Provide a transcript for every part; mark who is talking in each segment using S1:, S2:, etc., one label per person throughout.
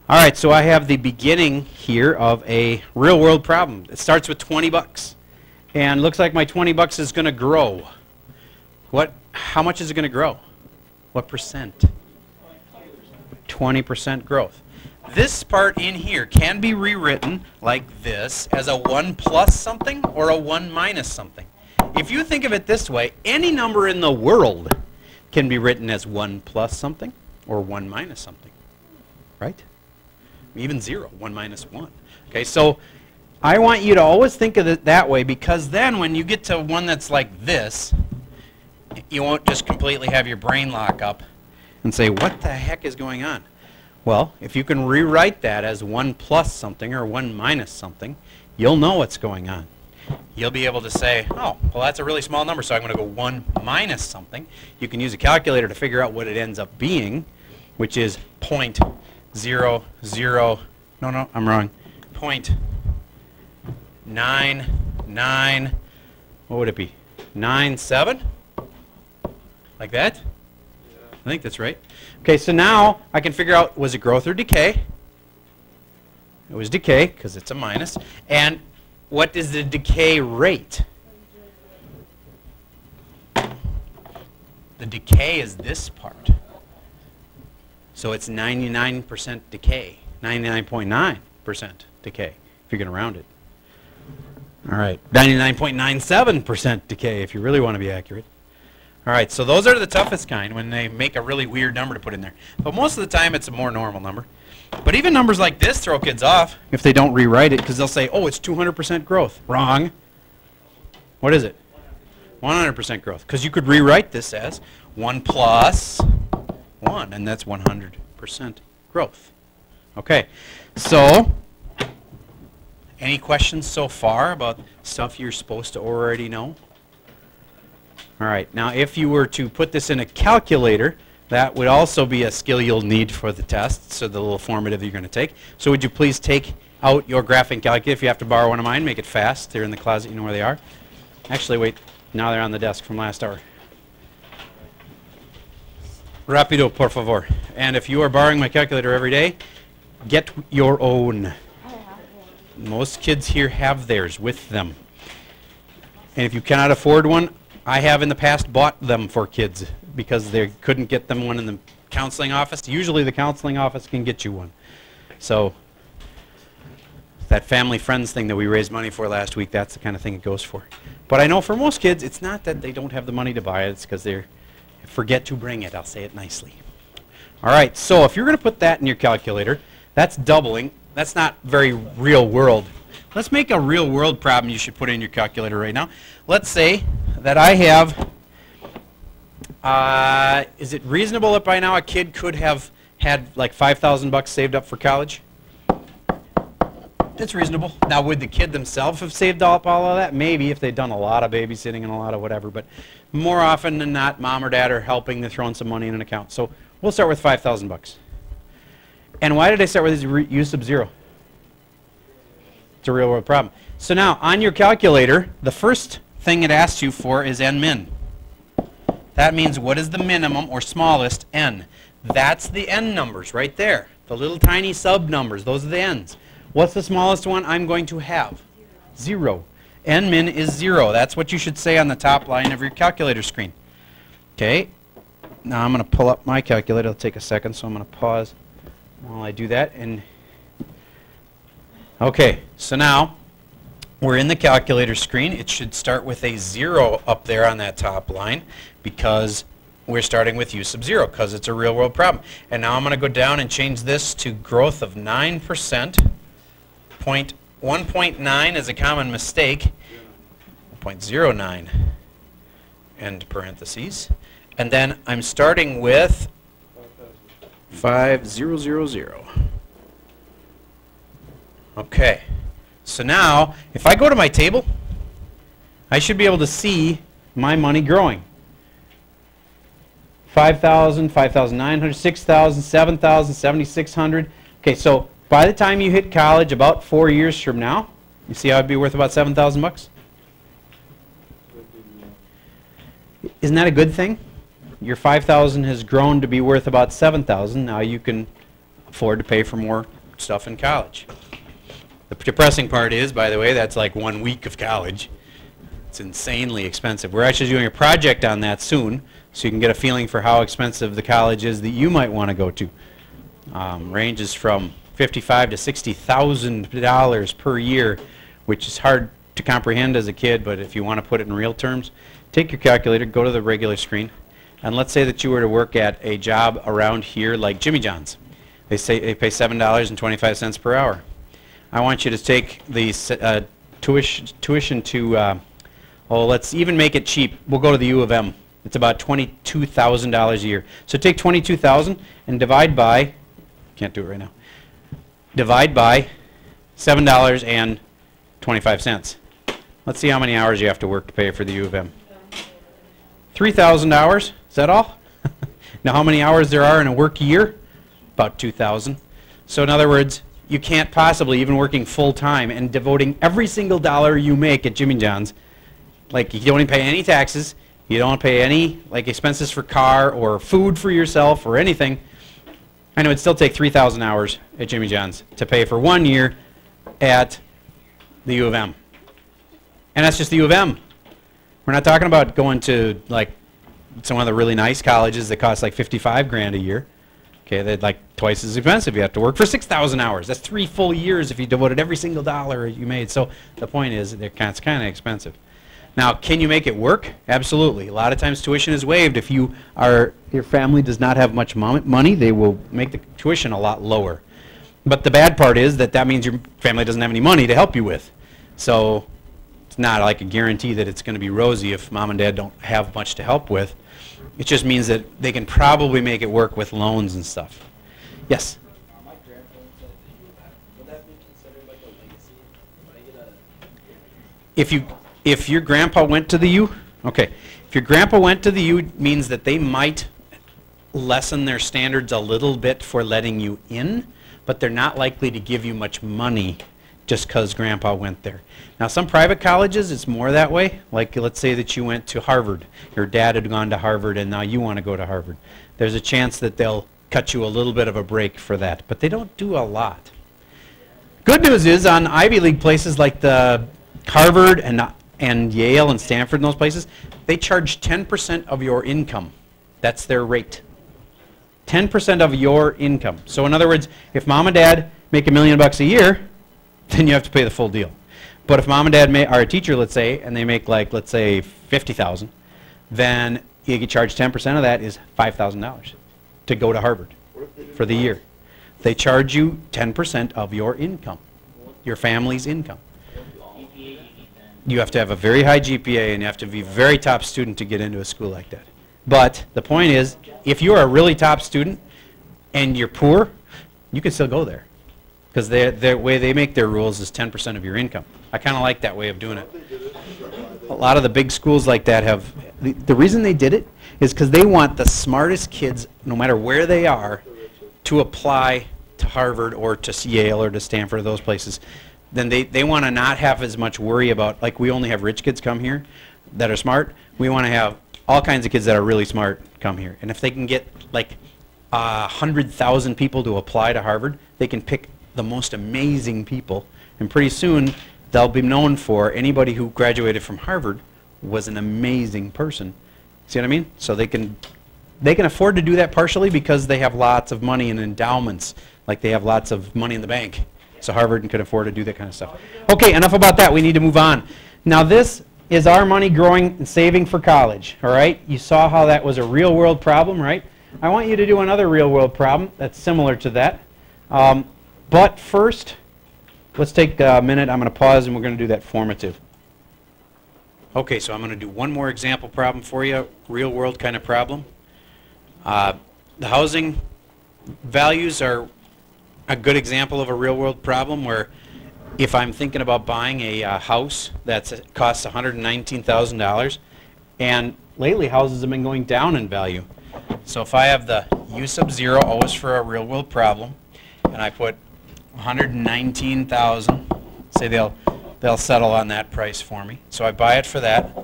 S1: All right, so I have the beginning here of a real-world problem. It starts with 20 bucks. And looks like my 20 bucks is going to grow. How much is it going to grow? What percent? 20% growth. This part in here can be rewritten like this as a 1 plus something or a 1 minus something. If you think of it this way, any number in the world can be written as 1 plus something or 1 minus something, right? Even 0, 1 minus 1. Okay, so I want you to always think of it that way, because then when you get to one that's like this, you won't just completely have your brain lock up and say, what the heck is going on? Well, if you can rewrite that as 1 plus something or 1 minus something, you'll know what's going on. You'll be able to say, oh, well, that's a really small number, so I'm going to go 1 minus something. You can use a calculator to figure out what it ends up being, which is 0.00, no, I'm wrong, 0.99, what would it be, 97? Like that? Yeah. I think that's right. Okay, so now I can figure out, was it growth or decay? It was decay, because it's a minus. And what is the decay rate? The decay is this part. So it's 99% decay, 99.9% decay, if you're going to round it. All right, 99.97% decay, if you really want to be accurate. All right, so those are the toughest kind when they make a really weird number to put in there. But most of the time, it's a more normal number. But even numbers like this throw kids off if they don't rewrite it, because they'll say, oh, it's 200% growth. Wrong. What is it? 100% growth, because you could rewrite this as 1 plus 1, and that's 100% growth. Okay, so any questions so far about stuff you're supposed to already know? All right, now if you were to put this in a calculator, that would also be a skill you'll need for the test, so the little formative you're going to take. So would you please take out your graphing calculator? If you have to borrow one of mine, make it fast. They're in the closet, you know where they are. Actually, wait, now they're on the desk from last hour. Rapido, por favor. And if you are borrowing my calculator every day, get your own. Most kids here have theirs with them. And if you cannot afford one, I have in the past bought them for kids because they couldn't get them one in the counseling office. Usually the counseling office can get you one. So that family friends thing that we raised money for last week, that's the kind of thing it goes for. But I know for most kids, it's not that they don't have the money to buy it, it's because they forget to bring it. I'll say it nicely. All right, so if you're going to put that in your calculator, that's doubling. That's not very real world. Let's make a real world problem you should put in your calculator right now. Let's say that I have, is it reasonable that by now a kid could have had like 5,000 bucks saved up for college? It's reasonable. Now, would the kid themselves have saved up all of that? Maybe, if they'd done a lot of babysitting and a lot of whatever. But more often than not, mom or dad are helping. They're throwing some money in an account. So we'll start with 5,000 bucks. And why did I start with u sub 0? It's a real world problem. So now, on your calculator, the first thing it asks you for is n min. That means what is the minimum or smallest n? That's the n numbers right there. The little tiny sub numbers, those are the n's. What's the smallest one I'm going to have? 0. N min is 0. That's what you should say on the top line of your calculator screen. Okay. Now I'm going to pull up my calculator. It'll take a second, so I'm going to pause while I do that. And okay, so now we're in the calculator screen. It should start with a 0 up there on that top line because we're starting with u sub 0 because it's a real world problem. And now I'm going to go down and change this to growth of 9%. 1.9 is a common mistake. 0.09 end parentheses. And then I'm starting with 5,000. Okay. So now, if I go to my table, I should be able to see my money growing. 5,000, 5,900, 6,000, 7,000, 7,600. Okay, so by the time you hit college, about 4 years from now, you see how it'd be worth about 7,000 bucks? Isn't that a good thing? Your 5,000 has grown to be worth about 7,000. Now you can afford to pay for more stuff in college. The depressing part is, by the way, that's like 1 week of college. It's insanely expensive. We're actually doing a project on that soon, so you can get a feeling for how expensive the college is that you might want to go to. Ranges from $55,000 to $60,000 per year, which is hard to comprehend as a kid, but if you want to put it in real terms, take your calculator, go to the regular screen, and let's say that you were to work at a job around here like Jimmy John's. They say they pay $7.25 per hour. I want you to take the tuition to, let's even make it cheap. We'll go to the U of M. It's about $22,000 a year. So take $22,000 and divide by, can't do it right now, divide by $7.25. Let's see how many hours you have to work to pay for the U of M. 3,000 hours, is that all? Now how many hours there are in a work year? About 2,000. So in other words, you can't possibly, even working full-time and devoting every single dollar you make at Jimmy John's, like you don't even pay any taxes, you don't pay any like expenses for car or food for yourself or anything. I know it'd still take 3,000 hours at Jimmy John's to pay for 1 year at the U of M. And that's just the U of M. We're not talking about going to like some of the really nice colleges that cost like 55 grand a year. Okay, they're like twice as expensive. You have to work for 6,000 hours. That's 3 full years if you devoted every single dollar you made. So the point is, it's kind of expensive. Now, can you make it work? Absolutely. A lot of times tuition is waived. If your family does not have much money, they will make the tuition a lot lower. But the bad part is that means your family doesn't have any money to help you with. So it's not like a guarantee that it's going to be rosy if mom and dad don't have much to help with. It just means that they can probably make it work with loans and stuff. Yes?
S2: My grandparents said that would that be considered like a legacy? Would I get a...
S1: If your grandpa went to the U, okay. If your grandpa went to the U, it means that they might lessen their standards a little bit for letting you in, but they're not likely to give you much money just because grandpa went there. Now some private colleges, it's more that way. Like let's say that you went to Harvard. Your dad had gone to Harvard and now you want to go to Harvard. There's a chance that they'll cut you a little bit of a break for that, but they don't do a lot. Good news is on Ivy League places like the Harvard and Yale and Stanford and those places, they charge 10% of your income. That's their rate. 10% of your income. So in other words, if mom and dad make $1 million a year, then you have to pay the full deal. But if mom and dad are a teacher, let's say, and they make like, let's say, $50,000, then you get charged 10% of that is $5,000 to go to Harvard for the year. They charge you 10% of your income, your family's income. You have to have a very high GPA and you have to be a very top student to get into a school like that. But the point is, if you're a really top student and you're poor, you can still go there. Because the way they make their rules is 10% of your income. I kind of like that way of doing it. A lot of the big schools like that have, the reason they did it is because they want the smartest kids, no matter where they are, to apply to Harvard or to Yale or to Stanford or those places. Then they want to not have as much worry about, like we only have rich kids come here that are smart. We want to have all kinds of kids that are really smart come here. And if they can get like 100,000 people to apply to Harvard, they can pick the most amazing people, and pretty soon they'll be known for anybody who graduated from Harvard was an amazing person. See what I mean? So they can afford to do that partially because they have lots of money in endowments, like they have lots of money in the bank. So Harvard can afford to do that kind of stuff. Okay, enough about that. We need to move on. Now this is our money growing and saving for college, all right? You saw how that was a real world problem, right? I want you to do another real world problem that's similar to that. But first, let's take a minute. I'm going to pause and we're going to do that formative. Okay, so I'm going to do one more example problem for you, real world kind of problem. The housing values are a good example of a real world problem where if I'm thinking about buying a house that costs $119,000, and lately houses have been going down in value. So if I have the U sub 0 always for a real world problem, and I put 119,000, say they'll settle on that price for me. So I buy it for that,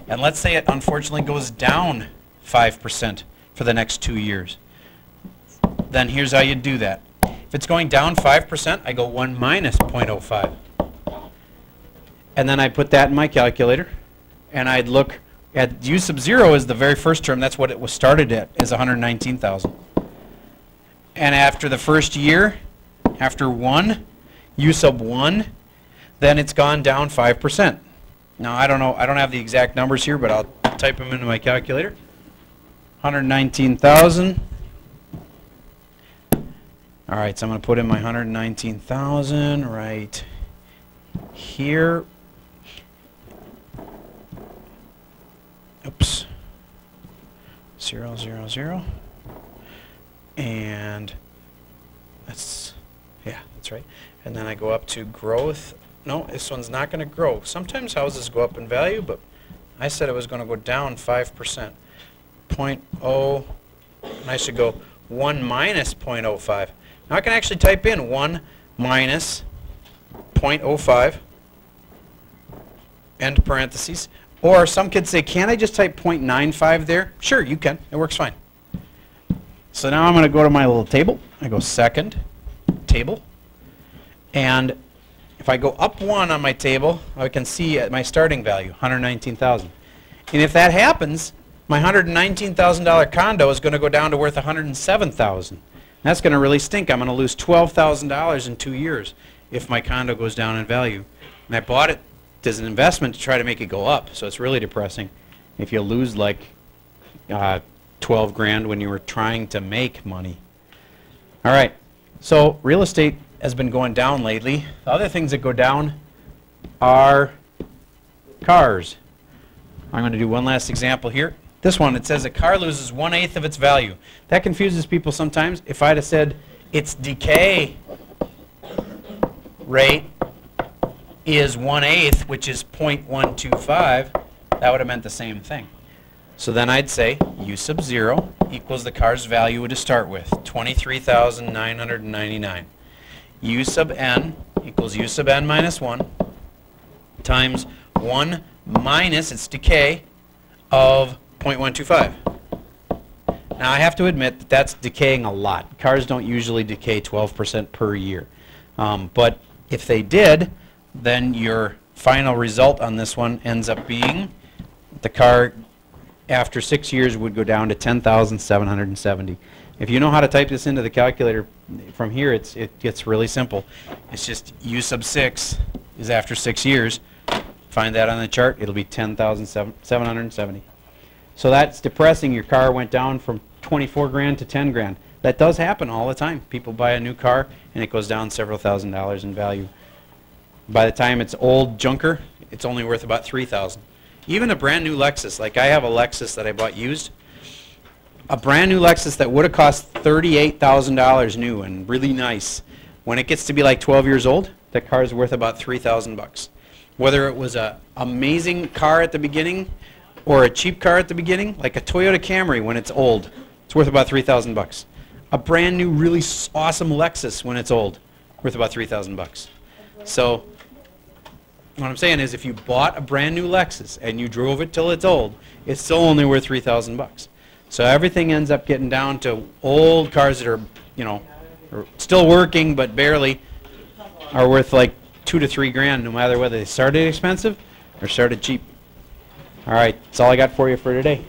S1: and let's say it unfortunately goes down 5% for the next 2 years. Then here's how you do that. If it's going down 5%, I go 1 minus 0.05. And then I put that in my calculator, and I'd look at u sub 0 is the very first term. That's what it was started at, is 119,000. And after the first year, after 1, u sub 1, then it's gone down 5%. Now, I don't know, I don't have the exact numbers here, but I'll type them into my calculator. 119,000. All right, so I'm going to put in my 119,000 right here. Oops. 0, 0, 0. And that's, yeah, that's right. And then I go up to growth. No, this one's not going to grow. Sometimes houses go up in value, but I said it was going to go down 5%. 0.0, and I should go 1 minus 0.05. Now I can actually type in 1 minus 0.05, end parentheses. Or some kids say, can't I just type 0.95 there? Sure, you can. It works fine. So now I'm going to go to my little table. I go second, table. And if I go up 1 on my table, I can see at my starting value, 119,000. And if that happens, my $119,000 condo is going to go down to worth $107,000. That's going to really stink. I'm going to lose $12,000 in 2 years if my condo goes down in value. And I bought it as an investment to try to make it go up, so it's really depressing if you lose like 12 grand when you were trying to make money. All right, so real estate has been going down lately. The other things that go down are cars. I'm going to do one last example here. This one, it says a car loses 1/8 of its value. That confuses people sometimes. If I'd have said its decay rate is 1/8, which is 0.125, that would have meant the same thing. So then I'd say u sub 0 equals the car's value to start with, 23,999. U sub n equals u sub n minus 1 times 1 minus its decay of 0.125. Now I have to admit that that's decaying a lot. Cars don't usually decay 12% per year. But if they did, then your final result on this one ends up being the car after 6 years would go down to 10,770. If you know how to type this into the calculator from here, it gets really simple. It's just u sub 6 is after 6 years. Find that on the chart. It'll be 10,770. So that's depressing. Your car went down from 24 grand to 10 grand. That does happen all the time. People buy a new car and it goes down several $1,000s in value. By the time it's old junker, it's only worth about $3,000. Even a brand new Lexus, like I have a Lexus that I bought used, a brand new Lexus that would have cost $38,000 new and really nice, when it gets to be like 12 years old, that car is worth about $3,000. Whether it was an amazing car at the beginning or a cheap car at the beginning, like a Toyota Camry when it's old, it's worth about $3,000. A brand new, really awesome Lexus when it's old, worth about $3,000. So what I'm saying is if you bought a brand new Lexus and you drove it till it's old, it's still only worth $3,000. So everything ends up getting down to old cars that are, you know, are still working but barely, are worth like 2 to 3 grand, no matter whether they started expensive or started cheap. All right, that's all I got for you for today.